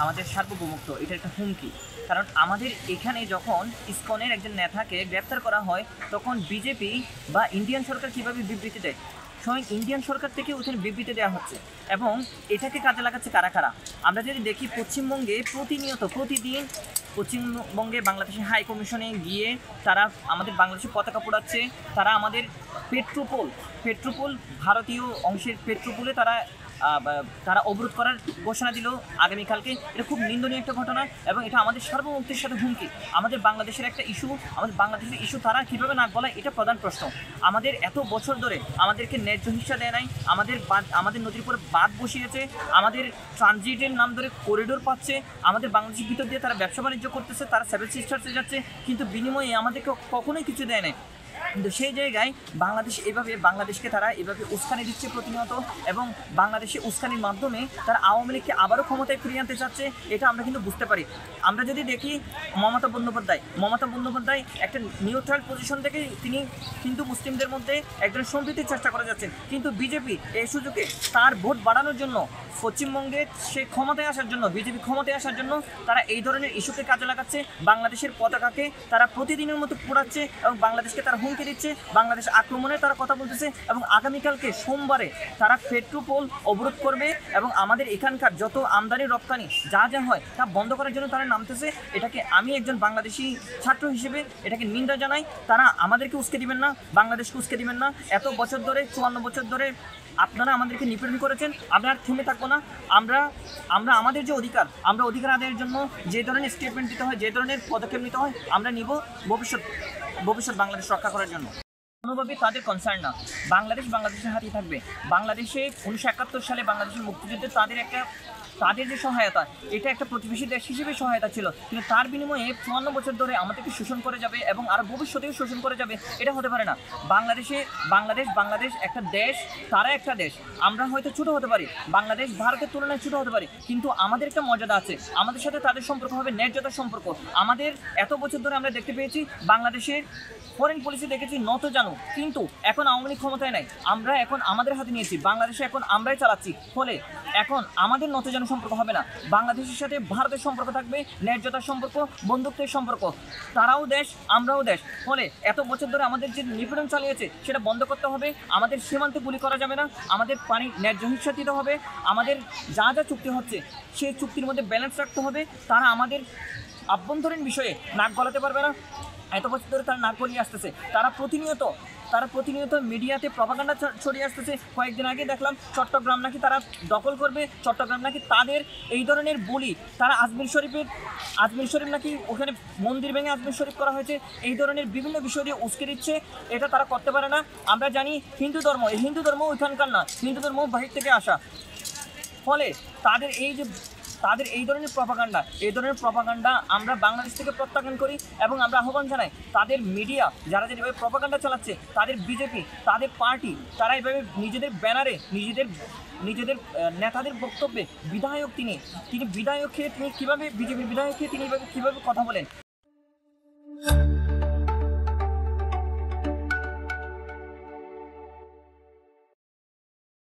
আমাদের সার্বভৌমত্ব এটা একটা হুমকি। কারণ আমাদের এখানে যখন ইসকনের একজন নেতাকে গ্রেপ্তার করা হয় তখন বিজেপি বা ইন্ডিয়ান সরকার কীভাবে বিবৃতি দেয়, স্বয়ং ইন্ডিয়ান সরকার থেকে ওখানে বিবৃতি দেওয়া হচ্ছে এবং এটাকে কাজে লাগাচ্ছে কারা কারা। আমরা যদি দেখি পশ্চিমবঙ্গে প্রতিদিন পশ্চিমবঙ্গে বাংলাদেশের হাই কমিশনে গিয়ে তারা আমাদের বাংলাদেশের পতাকা পোড়াচ্ছে, তারা আমাদের পেট্রোপোল ভারতীয় অংশের পেট্রোপোলে তারা অবরোধ করার ঘোষণা দিল আগামীকালকে। এটা খুব নিন্দনীয় একটা ঘটনা এবং এটা আমাদের সার্বভৌমত্বের সাথে হুমকি। আমাদের বাংলাদেশের একটা ইস্যু তারা কীভাবে নাক গলায়, এটা প্রধান প্রশ্ন। আমাদের এত বছর ধরে আমাদেরকে ন্যায্য হিস্সা দেয় নাই, আমাদের নদীর উপরে বাঁধ বসিয়েছে, আমাদের ট্রানজিটের নাম ধরে করিডোর পাচ্ছে, আমাদের বাংলাদেশের ভিতর দিয়ে তারা ব্যবসা বাণিজ্য করতেছে, তারা সেভেন সিস্টার্সে যাচ্ছে, কিন্তু বিনিময়ে আমাদেরকে কখনোই কিছু দেয় নাই। কিন্তু সেই জায়গায় বাংলাদেশকে তারা এভাবে উস্কানি দিচ্ছে প্রতিনিয়ত এবং বাংলাদেশে উস্কানির মাধ্যমে তারা আওয়ামী লীগকে আবারও ক্ষমতায় ফিরিয়ে আনতে চাচ্ছে। এটা আমরা কিন্তু বুঝতে পারি। আমরা যদি দেখি মমতা বন্দ্যোপাধ্যায় একটা নিউট্রাল পজিশন থেকে তিনি হিন্দু মুসলিমদের মধ্যে একজন সম্প্রীতির চেষ্টা করে যাচ্ছেন, কিন্তু বিজেপি এই সুযোগে তার ভোট বাড়ানোর জন্য পশ্চিমবঙ্গে সে ক্ষমতায় আসার জন্য তারা এই ধরনের ইস্যুকে কাজে লাগাচ্ছে। বাংলাদেশের পতাকাকে তারা প্রতিদিনের মতো পোড়াচ্ছে এবং বাংলাদেশকে তারা হুমকি দিচ্ছে, বাংলাদেশ আক্রমণের তারা কথা বলতেছে এবং আগামীকালকে সোমবারে তারা পেট্রোপোল অবরোধ করবে এবং আমাদের এখানকার যত আমদানি রপ্তানি যা হয় তা বন্ধ করার জন্য তারা নামতেছে। এটাকে আমি একজন বাংলাদেশি ছাত্র হিসেবে এটাকে নিন্দা জানাই। তারা আমাদেরকে উস্কে দিবেন না, বাংলাদেশকে উস্কে দিবেন না। এত বছর ধরে 54 বছর ধরে আপনারা আমাদেরকে নিপীড়ন করেছেন, আমরা আর থেমে থাকবো না। আমরা আমাদের যে অধিকার আদায়ের জন্য যে ধরনের স্টেটমেন্ট দিতে হয়, যে ধরনের পদক্ষেপ নিতে হয় আমরা নিব ভবিষ্যৎ বাংলাদেশ রক্ষা করার জন্য। কোনোভাবেই তাদের কনসার্ন না, বাংলাদেশের হাতেই থাকবে। বাংলাদেশে 1971 সালে বাংলাদেশের মুক্তিযুদ্ধে তাদের যে সহায়তা, এটা একটা প্রতিবেশী দেশ হিসেবে সহায়তা ছিল, কিন্তু তার বিনিময়ে 54 বছর ধরে আমাদেরকে শোষণ করে যাবে এবং আরও ভবিষ্যতেও শোষণ করে যাবে। এটা হতে পারে না। বাংলাদেশ একটা দেশ, তারা একটা দেশ। আমরা হয়তো ছোটো হতে পারি, বাংলাদেশ ভারতের তুলনায় ছোটো হতে পারি, কিন্তু আমাদের একটা মর্যাদা আছে। আমাদের সাথে তাদের সম্পর্ক হবে ন্যায্যতার সম্পর্ক। আমাদের এত বছর ধরে আমরা দেখতে পেয়েছি বাংলাদেশের ফরেন পলিসি দেখেছি নত জানো, কিন্তু এখন আওয়ামী লীগ ক্ষমতায় নাই, আমরা এখন আমাদের হাতে নিয়েছি, বাংলাদেশে এখন আমরাই চালাচ্ছি। ফলে এখন আমাদের নত জানো সম্পর্ক হবে না, বাংলাদেশের সাথে ভারতের সম্পর্ক থাকবে ন্যায্যতার সম্পর্ক, বন্ধুত্বের সম্পর্ক। তারাও দেশ, আমরাও দেশ। ফলে এত বছর ধরে আমাদের যে নিপীড়ন চালিয়েছে সেটা বন্ধ করতে হবে। আমাদের সীমান্তে গুলি করা যাবে না, আমাদের পানি ন্যায্য হিস্সা দিতে হবে, আমাদের যা চুক্তি হচ্ছে সেই চুক্তির মধ্যে ব্যালেন্স রাখতে হবে। তারা আমাদের আভ্যন্তরীণ বিষয়ে নাক গলাতে পারবে না। এত বছর ধরে তারা নাক গলিয়ে আসতেছে, তারা প্রতিনিয়ত মিডিয়াতে প্রপাগান্ডা ছড়িয়ে আসতেছে। কয়েকদিন আগে দেখলাম চট্টগ্রাম নাকি তারা দখল করবে, চট্টগ্রাম নাকি তাদের এই ধরনের বলি। তারা আজমির শরীফ নাকি ওখানে মন্দির ভেঙে আজমির শরীফ করা হয়েছে, এই ধরনের বিভিন্ন বিষয় দিয়ে উস্কে দিচ্ছে। এটা তারা করতে পারে না। আমরা জানি হিন্দু ধর্ম ওইখানকার না, হিন্দু ধর্ম বাহির থেকে আসা। ফলে তাদের এই ধরনের প্রপাগান্ডা আমরা বাংলাদেশ থেকে প্রত্যাখ্যান করি এবং আমরা আহ্বান জানাই তাদের মিডিয়া যারা যেভাবে প্রপাগান্ডা চালাচ্ছে, তাদের বিজেপি, তাদের পার্টি, তারা এইভাবে নিজেদের ব্যানারে নিজেদের নেতাদের বক্তব্যে তিনি বিধায়ক খেয়ে তিনি কীভাবে বিজেপির বিধায়ক খেয়ে তিনি কীভাবে কথা বলেন।